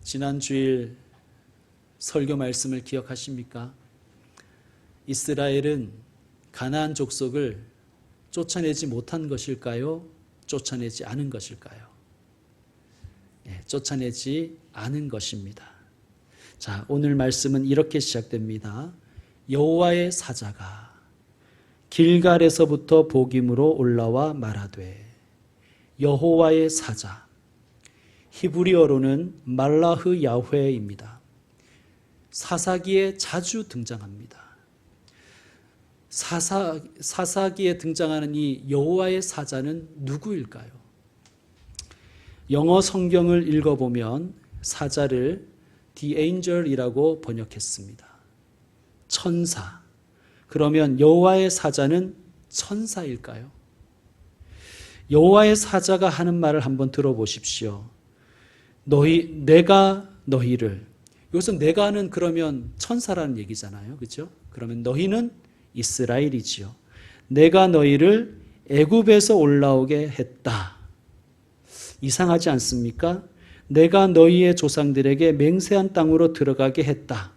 지난 주일 설교 말씀을 기억하십니까? 이스라엘은 가나안 족속을 쫓아내지 못한 것일까요? 쫓아내지 않은 것일까요? 쫓아내지 않은 것입니다. 자, 오늘 말씀은 이렇게 시작됩니다. 여호와의 사자가 길갈에서부터 복임으로 올라와 말하되. 여호와의 사자, 히브리어로는 말라흐 야훼입니다. 사사기에 자주 등장합니다. 사사기에 등장하는 이 여호와의 사자는 누구일까요? 영어 성경을 읽어보면 사자를 The Angel이라고 번역했습니다. 천사. 그러면 여호와의 사자는 천사일까요? 여호와의 사자가 하는 말을 한번 들어보십시오. 내가 너희를, 여기서 내가는 그러면 천사라는 얘기잖아요. 그렇죠? 그러면 너희는 이스라엘이지요. 내가 너희를 애굽에서 올라오게 했다. 이상하지 않습니까? 내가 너희의 조상들에게 맹세한 땅으로 들어가게 했다.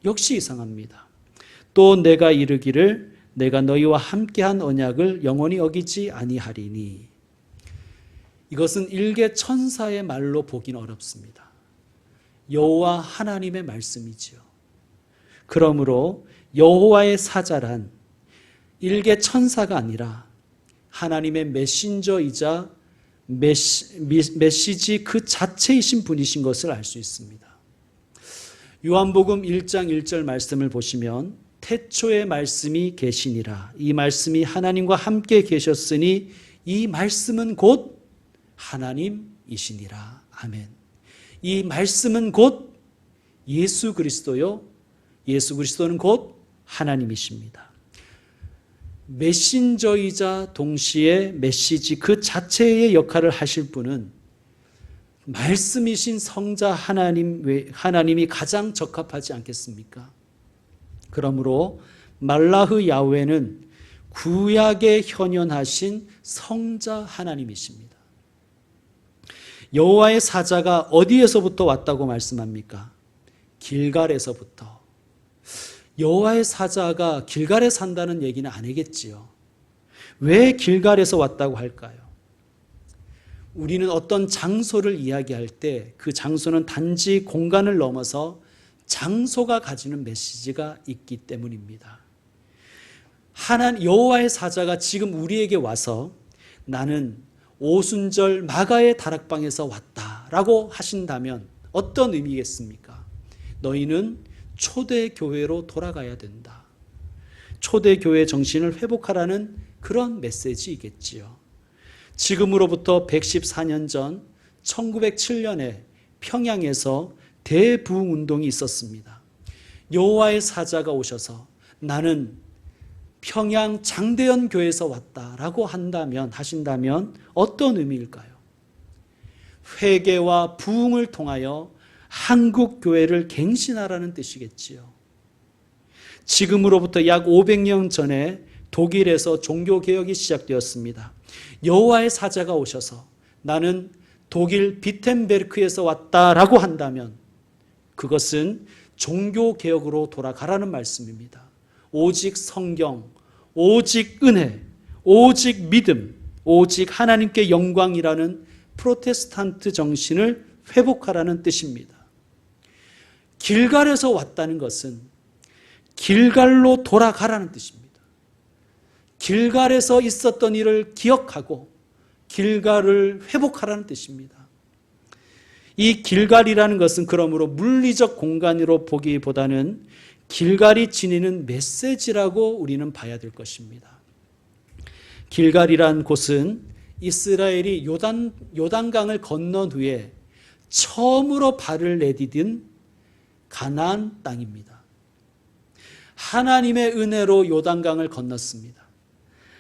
역시 이상합니다. 또 내가 이르기를 내가 너희와 함께한 언약을 영원히 어기지 아니하리니. 이것은 일개 천사의 말로 보긴 어렵습니다. 여호와 하나님의 말씀이지요. 그러므로 여호와의 사자란 일개 천사가 아니라 하나님의 메신저이자 메시지 그 자체이신 분이신 것을 알 수 있습니다. 요한복음 1장 1절 말씀을 보시면 태초에 말씀이 계시니라. 이 말씀이 하나님과 함께 계셨으니 이 말씀은 곧 하나님이시니라. 아멘. 이 말씀은 곧 예수 그리스도요. 예수 그리스도는 곧 하나님이십니다. 메신저이자 동시에 메시지 그 자체의 역할을 하실 분은 말씀이신 성자 하나님이 가장 적합하지 않겠습니까? 그러므로 말라흐 야훼는 구약에 현현하신 성자 하나님이십니다. 여호와의 사자가 어디에서부터 왔다고 말씀합니까? 길갈에서부터. 여호와의 사자가 길갈에 산다는 얘기는 아니겠지요. 왜 길갈에서 왔다고 할까요? 우리는 어떤 장소를 이야기할 때 그 장소는 단지 공간을 넘어서 장소가 가지는 메시지가 있기 때문입니다. 여호와의 사자가 지금 우리에게 와서 나는 오순절 마가의 다락방에서 왔다라고 하신다면 어떤 의미겠습니까? 너희는 초대교회로 돌아가야 된다. 초대교회 정신을 회복하라는 그런 메시지이겠지요. 지금으로부터 114년 전 1907년에 평양에서 대부흥운동이 있었습니다. 여호와의 사자가 오셔서 나는 평양 장대현 교회에서 왔다라고 하신다면 어떤 의미일까요? 회개와 부흥을 통하여 한국 교회를 갱신하라는 뜻이겠지요. 지금으로부터 약 500년 전에 독일에서 종교개혁이 시작되었습니다. 여호와의 사자가 오셔서 나는 독일 비텐베르크에서 왔다라고 한다면 그것은 종교개혁으로 돌아가라는 말씀입니다. 오직 성경, 오직 은혜, 오직 믿음, 오직 하나님께 영광이라는 프로테스탄트 정신을 회복하라는 뜻입니다. 길갈에서 왔다는 것은 길갈로 돌아가라는 뜻입니다. 길갈에서 있었던 일을 기억하고 길갈을 회복하라는 뜻입니다. 이 길갈이라는 것은 그러므로 물리적 공간으로 보기보다는 길갈이 지니는 메시지라고 우리는 봐야 될 것입니다. 길갈이란 곳은 이스라엘이 요단강을 건넌 후에 처음으로 발을 내디딘 가나안 땅입니다. 하나님의 은혜로 요단강을 건넜습니다.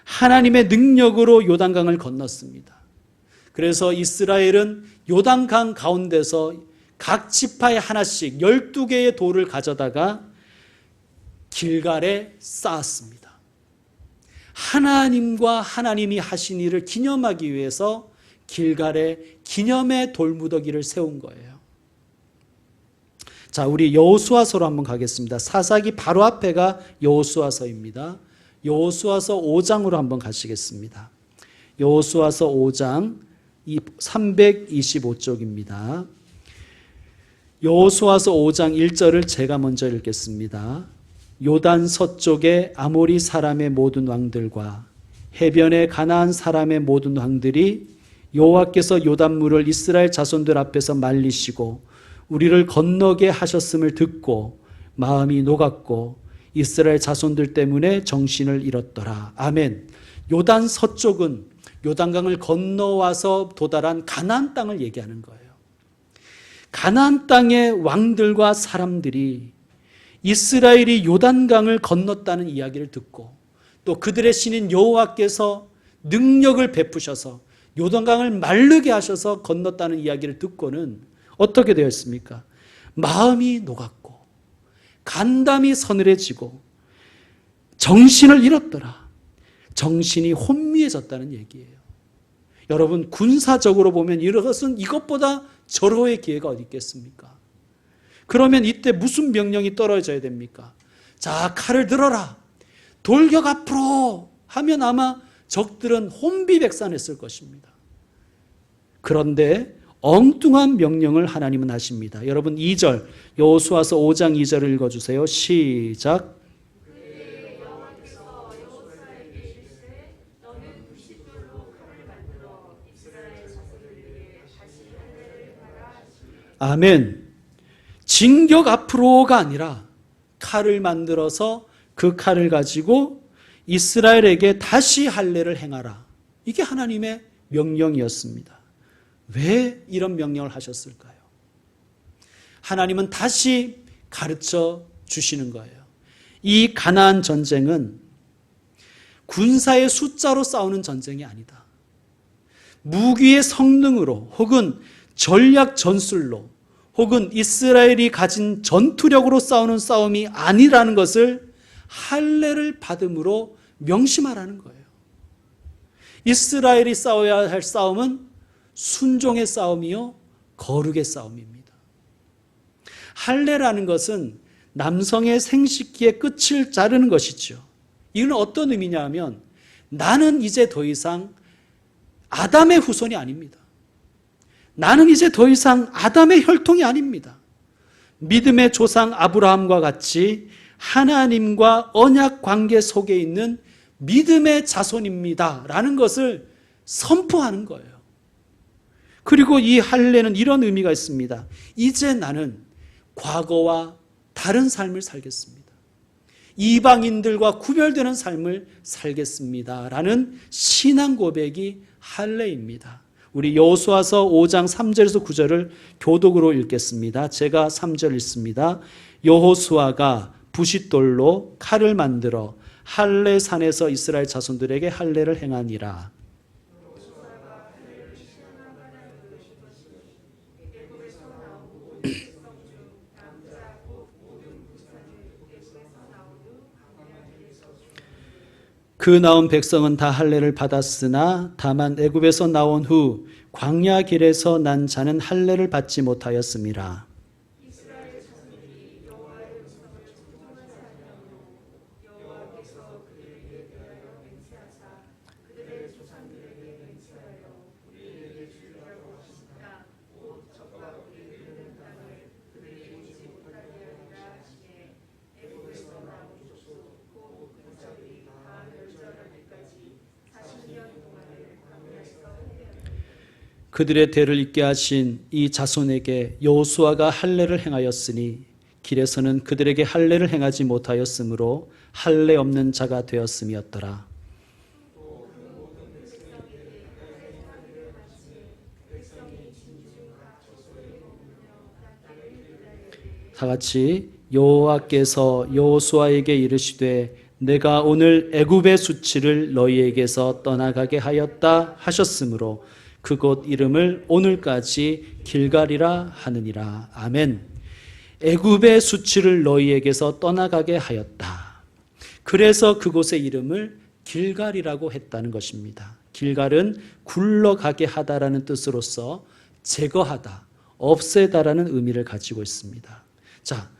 하나님의 능력으로 요단강을 건넜습니다. 그래서 이스라엘은 요단강 가운데서 각 지파에 하나씩 12개의 돌을 가져다가 길갈에 쌓았습니다. 하나님과 하나님이 하신 일을 기념하기 위해서 길갈에 기념의 돌무더기를 세운 거예요. 자, 우리 여호수아서로 한번 가겠습니다. 사사기 바로 앞에가 여호수아서입니다. 여호수아서 5장으로 한번 가시겠습니다. 여호수아서 5장 325쪽입니다. 여호수아서 5장 1절을 제가 먼저 읽겠습니다. 요단 서쪽의 아모리 사람의 모든 왕들과 해변의 가나안 사람의 모든 왕들이 여호와께서 요단물을 이스라엘 자손들 앞에서 말리시고 우리를 건너게 하셨음을 듣고 마음이 녹았고 이스라엘 자손들 때문에 정신을 잃었더라. 아멘. 요단 서쪽은 요단강을 건너와서 도달한 가나안 땅을 얘기하는 거예요. 가나안 땅의 왕들과 사람들이 이스라엘이 요단강을 건넜다는 이야기를 듣고 또 그들의 신인 여호와께서 능력을 베푸셔서 요단강을 마르게 하셔서 건넜다는 이야기를 듣고는 어떻게 되었습니까? 마음이 녹았고 간담이 서늘해지고 정신을 잃었더라. 정신이 혼미해졌다는 얘기예요. 여러분, 군사적으로 보면 이것은 이것보다 절호의 기회가 어디 있겠습니까? 그러면 이때 무슨 명령이 떨어져야 됩니까? 자, 칼을 들어라. 돌격 앞으로 하면 아마 적들은 혼비백산했을 것입니다. 그런데 엉뚱한 명령을 하나님은 하십니다. 여러분 2절, 여호수아서 5장 2절을 읽어주세요. 시작. 아멘. 진격 앞으로가 아니라 칼을 만들어서 그 칼을 가지고 이스라엘에게 다시 할례를 행하라. 이게 하나님의 명령이었습니다. 왜 이런 명령을 하셨을까요? 하나님은 다시 가르쳐 주시는 거예요. 이 가나안 전쟁은 군사의 숫자로 싸우는 전쟁이 아니다. 무기의 성능으로 혹은 전략 전술로 혹은 이스라엘이 가진 전투력으로 싸우는 싸움이 아니라는 것을 할례를 받음으로 명심하라는 거예요. 이스라엘이 싸워야 할 싸움은 순종의 싸움이요 거룩의 싸움입니다. 할례라는 것은 남성의 생식기의 끝을 자르는 것이죠. 이건 어떤 의미냐 하면 나는 이제 더 이상 아담의 후손이 아닙니다. 나는 이제 더 이상 아담의 혈통이 아닙니다. 믿음의 조상 아브라함과 같이 하나님과 언약 관계 속에 있는 믿음의 자손입니다 라는 것을 선포하는 거예요. 그리고 이 할례는 이런 의미가 있습니다. 이제 나는 과거와 다른 삶을 살겠습니다. 이방인들과 구별되는 삶을 살겠습니다 라는 신앙 고백이 할례입니다. 우리 여호수아서 5장 3절에서 9절을 교독으로 읽겠습니다. 제가 3절 읽습니다. 여호수아가 부싯돌로 칼을 만들어 할례산에서 이스라엘 자손들에게 할례를 행하니라. 그 나온 백성은 다 할례를 받았으나 다만 애굽에서 나온 후 광야 길에서 난 자는 할례를 받지 못하였음이라. 그들의 대를 잇게 하신 이 자손에게 여호수아가 할례를 행하였으니 길에서는 그들에게 할례를 행하지 못하였으므로 할례 없는 자가 되었음이었더라. 다 같이 여호와께서 여호수아에게 이르시되 내가 오늘 애굽의 수치를 너희에게서 떠나가게 하였다 하셨으므로 그곳 이름을 오늘까지 길갈이라 하느니라. 아멘. 애굽의 수치를 너희에게서 떠나가게 하였다. 그래서 그곳의 이름을 길갈이라고 했다는 것입니다. 길갈은 굴러가게 하다라는 뜻으로서 제거하다, 없애다라는 의미를 가지고 있습니다. 자,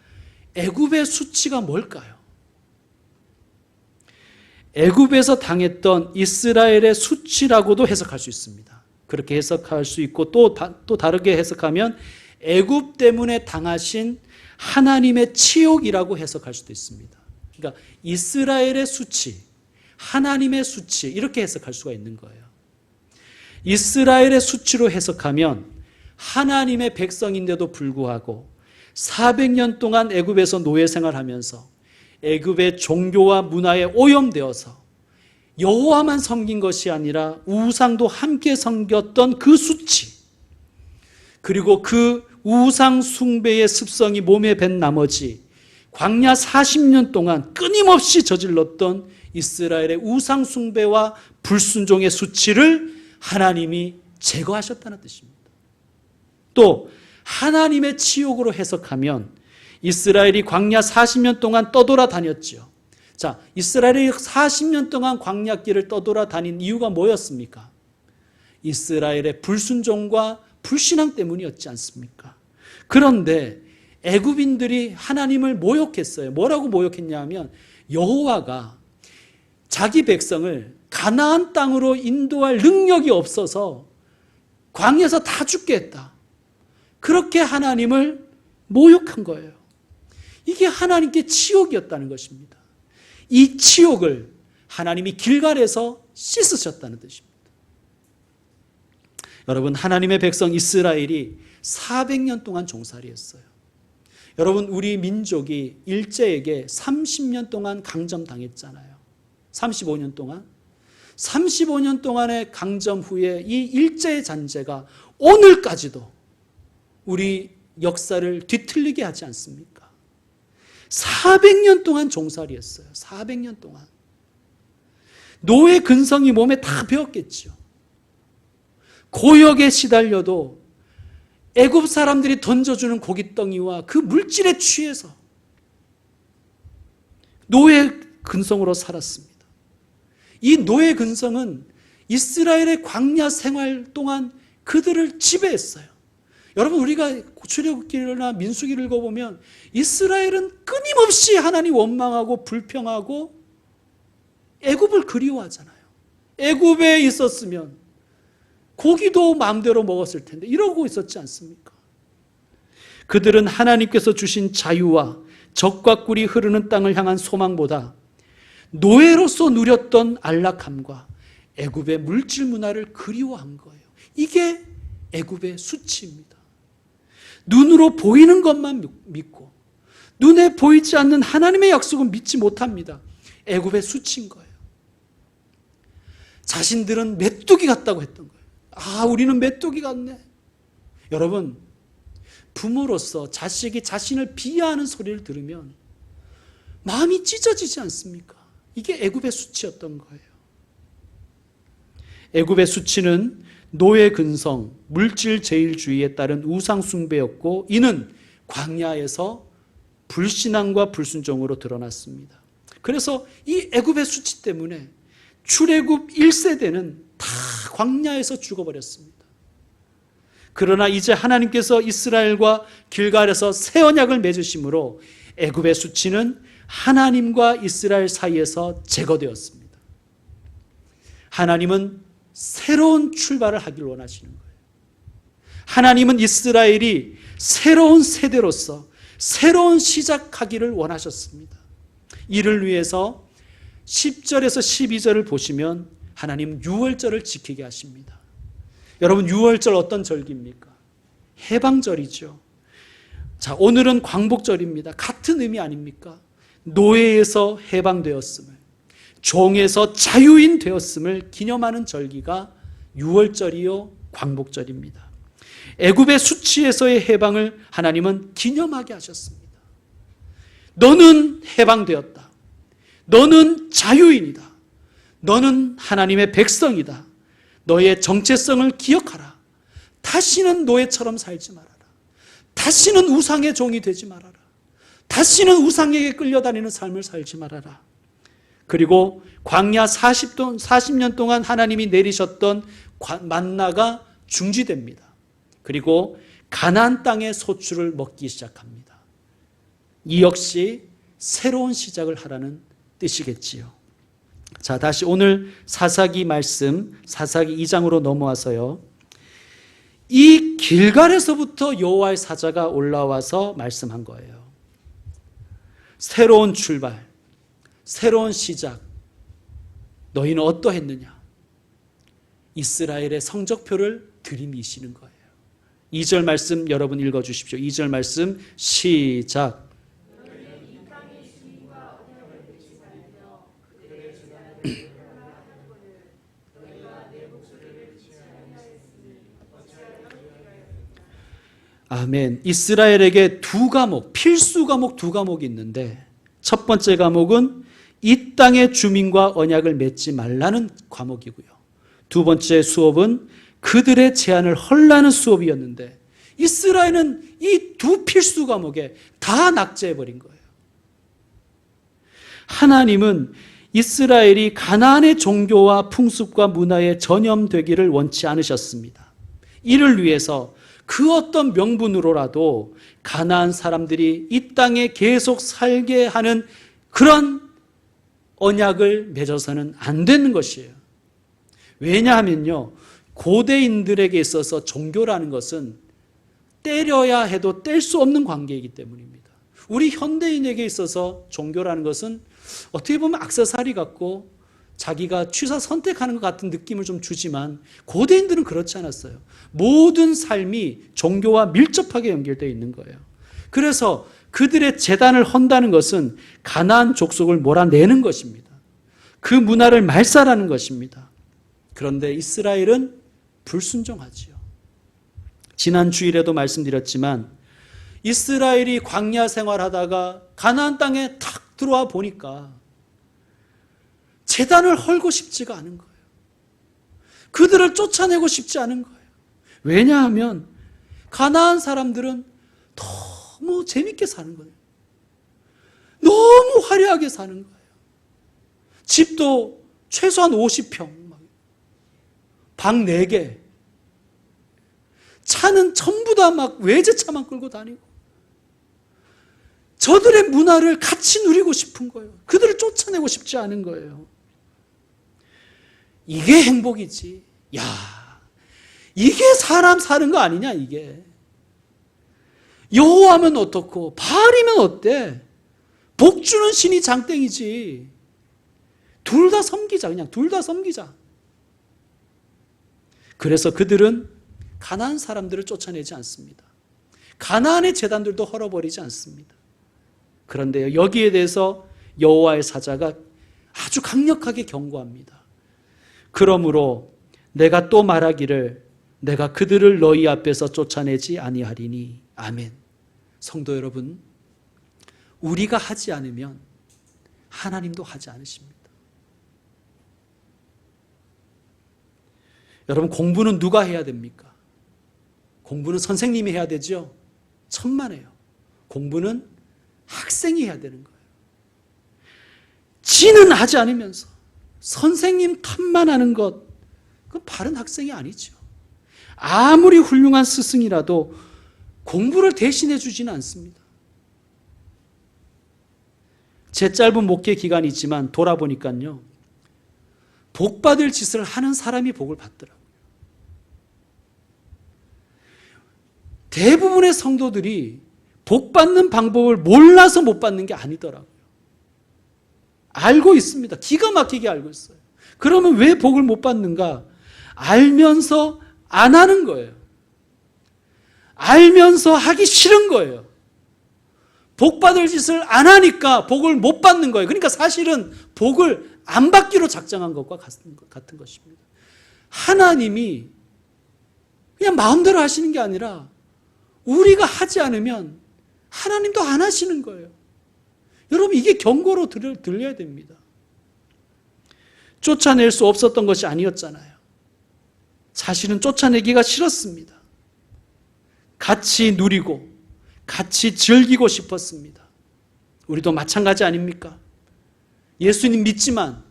애굽의 수치가 뭘까요? 애굽에서 당했던 이스라엘의 수치라고도 해석할 수 있습니다. 그렇게 해석할 수 있고 또 다르게 해석하면 애굽 때문에 당하신 하나님의 치욕이라고 해석할 수도 있습니다. 그러니까 이스라엘의 수치, 하나님의 수치 이렇게 해석할 수가 있는 거예요. 이스라엘의 수치로 해석하면 하나님의 백성인데도 불구하고 400년 동안 애굽에서 노예 생활하면서 애굽의 종교와 문화에 오염되어서 여호와만 섬긴 것이 아니라 우상도 함께 섬겼던 그 수치, 그리고 그 우상 숭배의 습성이 몸에 밴 나머지 광야 40년 동안 끊임없이 저질렀던 이스라엘의 우상 숭배와 불순종의 수치를 하나님이 제거하셨다는 뜻입니다. 또 하나님의 치욕으로 해석하면 이스라엘이 광야 40년 동안 떠돌아다녔죠. 자, 이스라엘이 40년 동안 광야길을 떠돌아다닌 이유가 뭐였습니까? 이스라엘의 불순종과 불신앙 때문이었지 않습니까? 그런데 애굽인들이 하나님을 모욕했어요. 뭐라고 모욕했냐면 여호와가 자기 백성을 가나안 땅으로 인도할 능력이 없어서 광야에서 다 죽게 했다. 그렇게 하나님을 모욕한 거예요. 이게 하나님께 치욕이었다는 것입니다. 이 치욕을 하나님이 길갈에서 씻으셨다는 뜻입니다. 여러분, 하나님의 백성 이스라엘이 400년 동안 종살이했어요. 여러분, 우리 민족이 일제에게 30년 동안 강점당했잖아요. 35년 동안. 35년 동안의 강점 후에 이 일제의 잔재가 오늘까지도 우리 역사를 뒤틀리게 하지 않습니까? 400년 동안 종살이했어요. 400년 동안. 노예 근성이 몸에 다 배었겠죠. 고역에 시달려도 애굽 사람들이 던져주는 고깃덩이와 그 물질에 취해서 노예 근성으로 살았습니다. 이 노예 근성은 이스라엘의 광야 생활 동안 그들을 지배했어요. 여러분, 우리가 출애굽기나 민수기를 읽어보면 이스라엘은 끊임없이 하나님 원망하고 불평하고 애굽을 그리워하잖아요. 애굽에 있었으면 고기도 마음대로 먹었을 텐데 이러고 있었지 않습니까? 그들은 하나님께서 주신 자유와 젖과 꿀이 흐르는 땅을 향한 소망보다 노예로서 누렸던 안락함과 애굽의 물질 문화를 그리워한 거예요. 이게 애굽의 수치입니다. 눈으로 보이는 것만 믿고 눈에 보이지 않는 하나님의 약속은 믿지 못합니다. 애굽의 수치인 거예요. 자신들은 메뚜기 같다고 했던 거예요. 아, 우리는 메뚜기 같네. 여러분, 부모로서 자식이 자신을 비하하는 소리를 들으면 마음이 찢어지지 않습니까? 이게 애굽의 수치였던 거예요. 애굽의 수치는 노예 근성, 물질 제일주의에 따른 우상 숭배였고 이는 광야에서 불신앙과 불순종으로 드러났습니다. 그래서 이 애굽의 수치 때문에 출애굽 1세대는 다 광야에서 죽어버렸습니다. 그러나 이제 하나님께서 이스라엘과 길갈에서 새 언약을 맺으심으로 애굽의 수치는 하나님과 이스라엘 사이에서 제거되었습니다. 하나님은 새로운 출발을 하길 원하시는 거예요. 하나님은 이스라엘이 새로운 세대로서 새로운 시작하기를 원하셨습니다. 이를 위해서 10절에서 12절을 보시면 하나님 유월절을 지키게 하십니다. 여러분, 유월절 어떤 절기입니까? 해방절이죠. 자, 오늘은 광복절입니다. 같은 의미 아닙니까? 노예에서 해방되었음을, 종에서 자유인 되었음을 기념하는 절기가 유월절이요 광복절입니다. 애굽의 수치에서의 해방을 하나님은 기념하게 하셨습니다. 너는 해방되었다. 너는 자유인이다. 너는 하나님의 백성이다. 너의 정체성을 기억하라. 다시는 노예처럼 살지 말아라. 다시는 우상의 종이 되지 말아라. 다시는 우상에게 끌려다니는 삶을 살지 말아라. 그리고 광야 40년 동안 하나님이 내리셨던 만나가 중지됩니다. 그리고 가나안 땅의 소출을 먹기 시작합니다. 이 역시 새로운 시작을 하라는 뜻이겠지요. 자, 다시 오늘 사사기 말씀, 사사기 2장으로 넘어와서요. 이 길갈에서부터 여호와의 사자가 올라와서 말씀한 거예요. 새로운 출발, 새로운 시작. 너희는 어떠했느냐? 이스라엘의 성적표를 들이미시는 거예요. 2절 말씀 여러분 읽어주십시오. 2절 말씀 시작. 아멘. 이스라엘에게 두 과목, 필수 과목 두 과목이 있는데 첫 번째 과목은 이 땅의 주민과 언약을 맺지 말라는 과목이고요. 두 번째 수업은 그들의 제안을 헐라는 수업이었는데 이스라엘은 이 두 필수 과목에 다 낙제해버린 거예요. 하나님은 이스라엘이 가나안의 종교와 풍습과 문화에 전염되기를 원치 않으셨습니다. 이를 위해서 그 어떤 명분으로라도 가나안 사람들이 이 땅에 계속 살게 하는 그런 언약을 맺어서는 안 되는 것이에요. 왜냐하면요, 고대인들에게 있어서 종교라는 것은 때려야 해도 뗄 수 없는 관계이기 때문입니다. 우리 현대인에게 있어서 종교라는 것은 어떻게 보면 액세서리 같고 자기가 취사 선택하는 것 같은 느낌을 좀 주지만 고대인들은 그렇지 않았어요. 모든 삶이 종교와 밀접하게 연결되어 있는 거예요. 그래서 그들의 제단을 헌다는 것은 가나안 족속을 몰아내는 것입니다. 그 문화를 말살하는 것입니다. 그런데 이스라엘은 불순종하지요. 지난 주일에도 말씀드렸지만 이스라엘이 광야 생활하다가 가나안 땅에 탁 들어와 보니까 제단을 헐고 싶지가 않은 거예요. 그들을 쫓아내고 싶지 않은 거예요. 왜냐하면 가나안 사람들은 너무 재밌게 사는 거예요. 너무 화려하게 사는 거예요. 집도 최소한 50평, 방 4개. 차는 전부 다 막 외제차만 끌고 다니고. 저들의 문화를 같이 누리고 싶은 거예요. 그들을 쫓아내고 싶지 않은 거예요. 이게 행복이지. 야, 이게 사람 사는 거 아니냐 이게. 여호와면 어떻고 바알이면 어때? 복 주는 신이 장땡이지. 둘 다 섬기자. 그냥 둘 다 섬기자. 그래서 그들은 가나안 사람들을 쫓아내지 않습니다. 가나안의 제단들도 헐어버리지 않습니다. 그런데 여기에 대해서 여호와의 사자가 아주 강력하게 경고합니다. 그러므로 내가 또 말하기를 내가 그들을 너희 앞에서 쫓아내지 아니하리니. 아멘. 성도 여러분, 우리가 하지 않으면 하나님도 하지 않으십니다. 여러분, 공부는 누가 해야 됩니까? 공부는 선생님이 해야 되죠? 천만에요. 공부는 학생이 해야 되는 거예요. 지는 하지 않으면서 선생님 탓만 하는 것, 그건 바른 학생이 아니죠. 아무리 훌륭한 스승이라도 공부를 대신해 주지는 않습니다. 제 짧은 목회 기간이 있지만 돌아보니까요, 복받을 짓을 하는 사람이 복을 받더라고요. 대부분의 성도들이 복받는 방법을 몰라서 못 받는 게 아니더라고요. 알고 있습니다. 기가 막히게 알고 있어요. 그러면 왜 복을 못 받는가? 알면서 안 하는 거예요. 알면서 하기 싫은 거예요. 복받을 짓을 안 하니까 복을 못 받는 거예요. 그러니까 사실은 복을 안 받기로 작정한 것과 같은 것입니다. 하나님이 그냥 마음대로 하시는 게 아니라 우리가 하지 않으면 하나님도 안 하시는 거예요. 여러분, 이게 경고로 들려야 됩니다. 쫓아낼 수 없었던 것이 아니었잖아요. 사실은 쫓아내기가 싫었습니다. 같이 누리고 같이 즐기고 싶었습니다. 우리도 마찬가지 아닙니까? 예수님 믿지만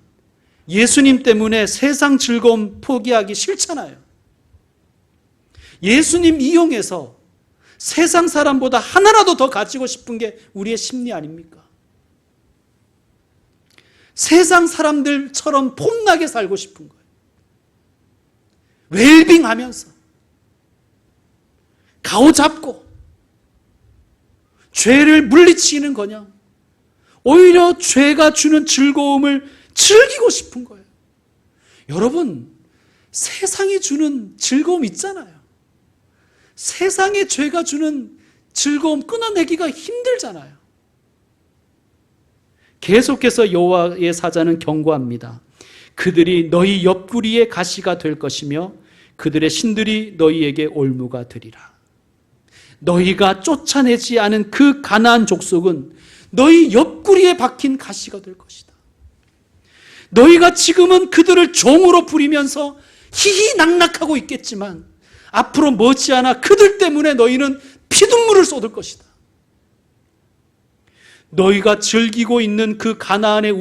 예수님 때문에 세상 즐거움 포기하기 싫잖아요. 예수님 이용해서 세상 사람보다 하나라도 더 가지고 싶은 게 우리의 심리 아닙니까? 세상 사람들처럼 폼나게 살고 싶은 거예요. 웰빙하면서 가오잡고 죄를 물리치는 거냐? 오히려 죄가 주는 즐거움을 즐기고 싶은 거예요. 여러분, 세상이 주는 즐거움 있잖아요. 세상의 죄가 주는 즐거움 끊어내기가 힘들잖아요. 계속해서 여호와의 사자는 경고합니다. 그들이 너희 옆구리의 가시가 될 것이며 그들의 신들이 너희에게 올무가 되리라. 너희가 쫓아내지 않은 그 가나안 족속은 너희 옆구리에 박힌 가시가 될 것이다. 너희가 지금은 그들을 종으로 부리면서 희희낙낙하고 있겠지만 앞으로 머지않아 그들 때문에 너희는 피눈물을 쏟을 것이다. 너희가 즐기고 있는 그 가나안의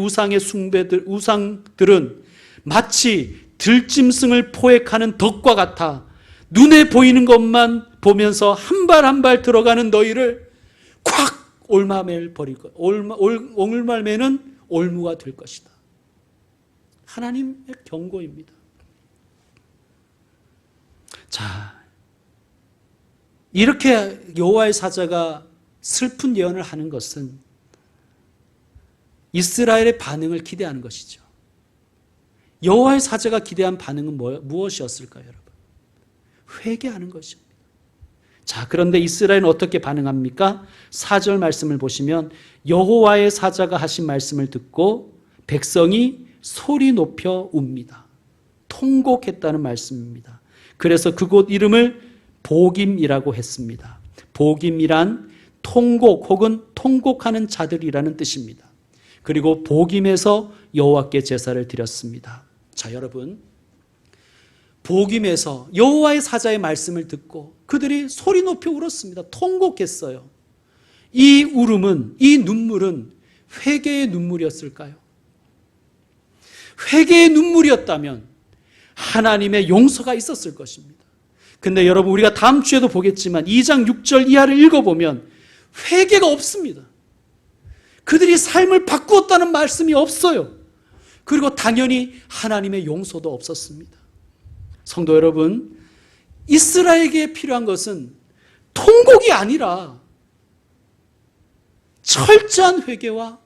우상들은 마치 들짐승을 포획하는 덕과 같아 눈에 보이는 것만 보면서 한 발 한 발 들어가는 너희를 콱 올마매를 버릴 것. 올마매는 올무가 될 것이다. 하나님의 경고입니다. 자, 이렇게 여호와의 사자가 슬픈 예언을 하는 것은 이스라엘의 반응을 기대하는 것이죠. 여호와의 사자가 기대한 반응은 무엇이었을까요, 여러분? 회개하는 것입니다. 자, 그런데 이스라엘은 어떻게 반응합니까? 4절 말씀을 보시면 여호와의 사자가 하신 말씀을 듣고 백성이 소리 높여 웁니다. 통곡했다는 말씀입니다. 그래서 그곳 이름을 보김이라고 했습니다. 보김이란 통곡 혹은 통곡하는 자들이라는 뜻입니다. 그리고 보김에서 여호와께 제사를 드렸습니다. 자, 여러분, 보김에서 여호와의 사자의 말씀을 듣고 그들이 소리 높여 울었습니다. 통곡했어요. 이 울음은, 이 눈물은 회개의 눈물이었을까요? 회개의 눈물이었다면 하나님의 용서가 있었을 것입니다. 근데 여러분, 우리가 다음 주에도 보겠지만 2장 6절 이하를 읽어보면 회개가 없습니다. 그들이 삶을 바꾸었다는 말씀이 없어요. 그리고 당연히 하나님의 용서도 없었습니다. 성도 여러분, 이스라엘에게 필요한 것은 통곡이 아니라 철저한 회개와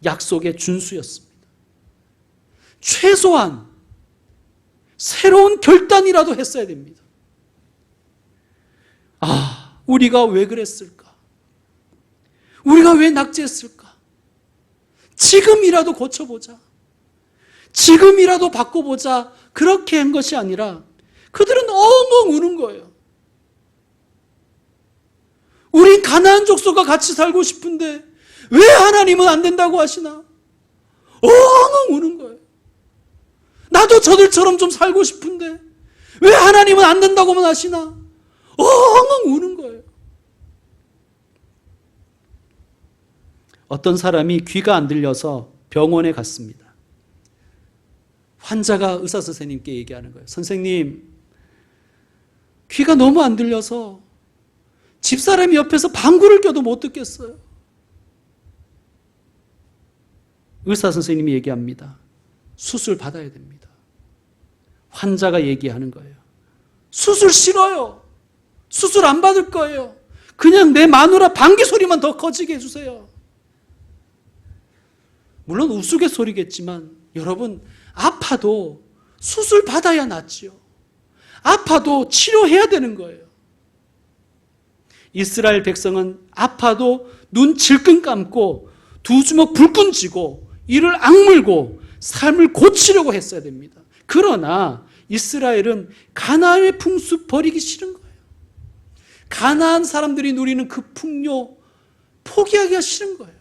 약속의 준수였습니다. 최소한 새로운 결단이라도 했어야 됩니다. 아, 우리가 왜 그랬을까? 우리가 왜 낙제했을까? 지금이라도 고쳐보자. 지금이라도 바꿔보자. 그렇게 한 것이 아니라 그들은 엉엉 우는 거예요. 우린 가나안 족속과 같이 살고 싶은데 왜 하나님은 안 된다고 하시나? 엉엉 우는 거예요. 나도 저들처럼 좀 살고 싶은데 왜 하나님은 안 된다고만 하시나? 엉엉 우는 거예요. 어떤 사람이 귀가 안 들려서 병원에 갔습니다. 환자가 의사 선생님께 얘기하는 거예요. 선생님, 귀가 너무 안 들려서 집사람이 옆에서 방구를 껴도 못 듣겠어요. 의사 선생님이 얘기합니다. 수술 받아야 됩니다. 환자가 얘기하는 거예요. 수술 싫어요. 수술 안 받을 거예요. 그냥 내 마누라 방귀 소리만 더 커지게 해주세요. 물론 우스갯소리겠지만 여러분, 아파도 수술 받아야 낫지요. 아파도 치료해야 되는 거예요. 이스라엘 백성은 아파도 눈 질끈 감고 두 주먹 불끈 쥐고 이를 악물고 삶을 고치려고 했어야 됩니다. 그러나 이스라엘은 가나안의 풍습 버리기 싫은 거예요. 가나안 사람들이 누리는 그 풍요 포기하기가 싫은 거예요.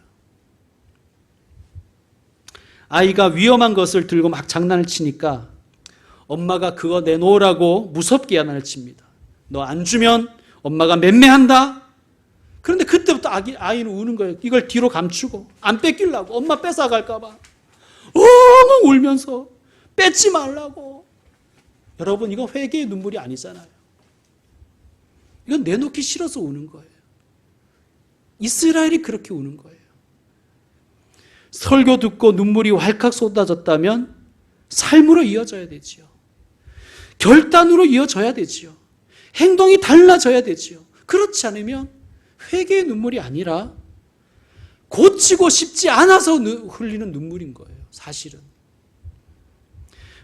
아이가 위험한 것을 들고 막 장난을 치니까 엄마가 그거 내놓으라고 무섭게 야단을 칩니다. 너 안 주면 엄마가 맴매한다. 그런데 그때부터 아이는 우는 거예요. 이걸 뒤로 감추고 안 뺏기려고, 엄마 뺏어갈까 봐 엉엉 울면서 뺏지 말라고. 여러분, 이거 회개의 눈물이 아니잖아요. 이건 내놓기 싫어서 우는 거예요. 이스라엘이 그렇게 우는 거예요. 설교 듣고 눈물이 왈칵 쏟아졌다면 삶으로 이어져야 되지요. 결단으로 이어져야 되지요. 행동이 달라져야 되지요. 그렇지 않으면 회개의 눈물이 아니라 고치고 싶지 않아서 흘리는 눈물인 거예요. 사실은.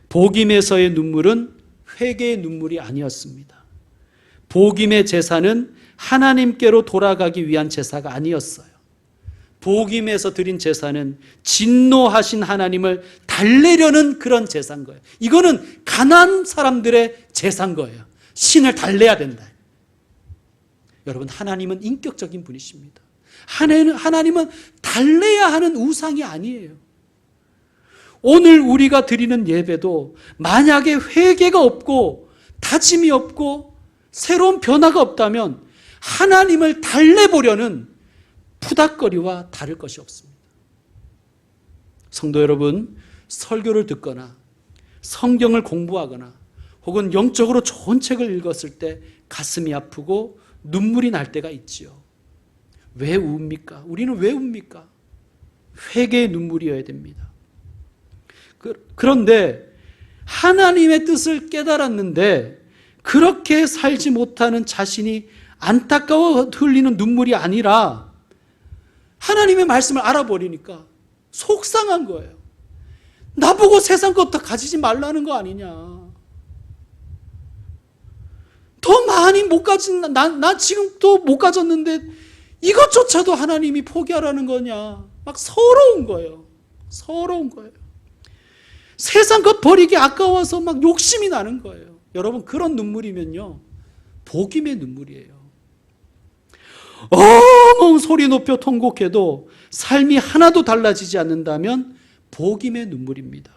복임에서의 눈물은 회개의 눈물이 아니었습니다. 복임의 제사는 하나님께로 돌아가기 위한 제사가 아니었어요. 복임에서 드린 제사는 진노하신 하나님을 달래려는 그런 제사인 거예요. 이거는 가난한 사람들의 제사인 거예요. 신을 달래야 된다. 여러분, 하나님은 인격적인 분이십니다. 하나님은 달래야 하는 우상이 아니에요. 오늘 우리가 드리는 예배도 만약에 회개가 없고 다짐이 없고 새로운 변화가 없다면 하나님을 달래보려는 푸닥거리와 다를 것이 없습니다. 성도 여러분, 설교를 듣거나 성경을 공부하거나 혹은 영적으로 좋은 책을 읽었을 때 가슴이 아프고 눈물이 날 때가 있지요. 왜 웁니까? 우리는 왜 웁니까? 회개의 눈물이어야 됩니다. 그런데 하나님의 뜻을 깨달았는데 그렇게 살지 못하는 자신이 안타까워 흘리는 눈물이 아니라 하나님의 말씀을 알아버리니까 속상한 거예요. 나보고 세상 것 다 가지지 말라는 거 아니냐. 더 많이 못 가진, 나 지금 또 못 가졌는데 이것조차도 하나님이 포기하라는 거냐. 막 서러운 거예요. 서러운 거예요. 세상 것 버리기 아까워서 막 욕심이 나는 거예요. 여러분, 그런 눈물이면요, 복임의 눈물이에요. 엉엉 소리 높여 통곡해도 삶이 하나도 달라지지 않는다면 복임의 눈물입니다.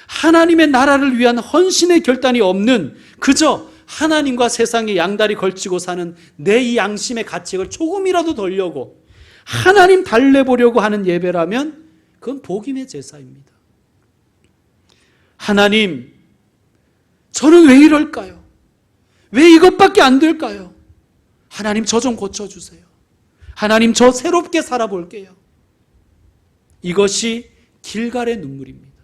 하나님의 나라를 위한 헌신의 결단이 없는, 그저 하나님과 세상의 양다리 걸치고 사는 내 이 양심의 가책을 조금이라도 덜려고 하나님 달래보려고 하는 예배라면 그건 복임의 제사입니다. 하나님, 저는 왜 이럴까요? 왜 이것밖에 안 될까요? 하나님, 저 좀 고쳐주세요. 하나님, 저 새롭게 살아볼게요. 이것이 길갈의 눈물입니다.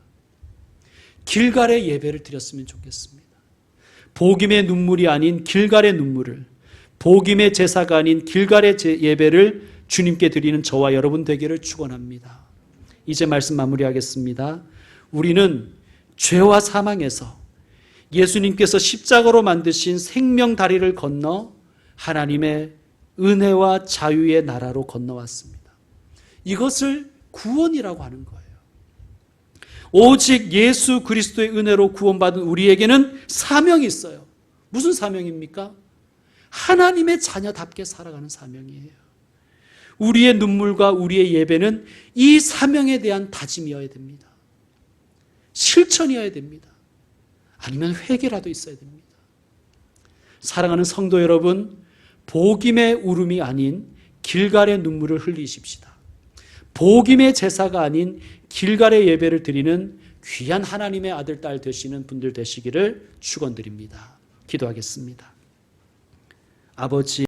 길갈의 예배를 드렸으면 좋겠습니다. 복임의 눈물이 아닌 길갈의 눈물을, 복임의 제사가 아닌 길갈의 예배를 주님께 드리는 저와 여러분 되기를 축원합니다. 이제 말씀 마무리하겠습니다. 우리는 죄와 사망에서 예수님께서 십자가로 만드신 생명 다리를 건너 하나님의 은혜와 자유의 나라로 건너왔습니다. 이것을 구원이라고 하는 거예요. 오직 예수 그리스도의 은혜로 구원받은 우리에게는 사명이 있어요. 무슨 사명입니까? 하나님의 자녀답게 살아가는 사명이에요. 우리의 눈물과 우리의 예배는 이 사명에 대한 다짐이어야 됩니다. 실천이어야 됩니다. 아니면 회개라도 있어야 됩니다. 사랑하는 성도 여러분, 복임의 울음이 아닌 길갈의 눈물을 흘리십시다. 복임의 제사가 아닌 길갈의 예배를 드리는 귀한 하나님의 아들, 딸 되시는 분들 되시기를 축원드립니다. 기도하겠습니다. 아버지,